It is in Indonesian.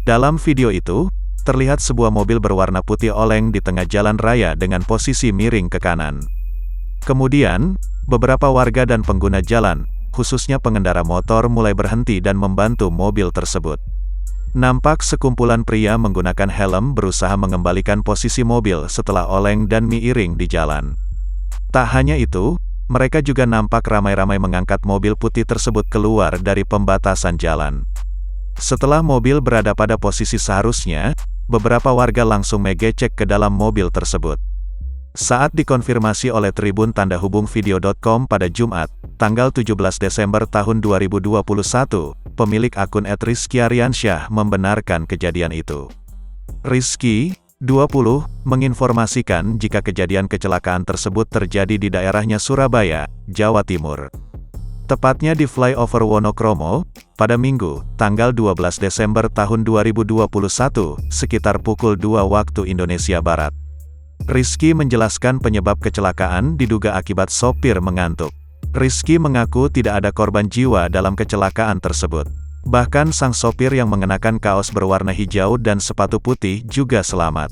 Dalam video itu, terlihat sebuah mobil berwarna putih oleng di tengah jalan raya dengan posisi miring ke kanan. Kemudian, beberapa warga dan pengguna jalan, khususnya pengendara motor mulai berhenti dan membantu mobil tersebut. Nampak sekumpulan pria menggunakan helm berusaha mengembalikan posisi mobil setelah oleng dan miring di jalan. Tak hanya itu, mereka juga nampak ramai-ramai mengangkat mobil putih tersebut keluar dari pembatasan jalan. Setelah mobil berada pada posisi seharusnya, beberapa warga langsung mengecek ke dalam mobil tersebut. Saat dikonfirmasi oleh Tribun Tanda Hubung Video.com pada Jumat, tanggal 17 Desember tahun 2021, pemilik akun @rizky_ariansyah membenarkan kejadian itu. Rizky, 20, menginformasikan jika kejadian kecelakaan tersebut terjadi di daerahnya Surabaya, Jawa Timur. Tepatnya di flyover Wonokromo, pada Minggu, tanggal 12 Desember tahun 2021, sekitar pukul 2 waktu Indonesia Barat. Rizky menjelaskan penyebab kecelakaan diduga akibat sopir mengantuk. Rizky mengaku tidak ada korban jiwa dalam kecelakaan tersebut. Bahkan sang sopir yang mengenakan kaos berwarna hijau dan sepatu putih juga selamat.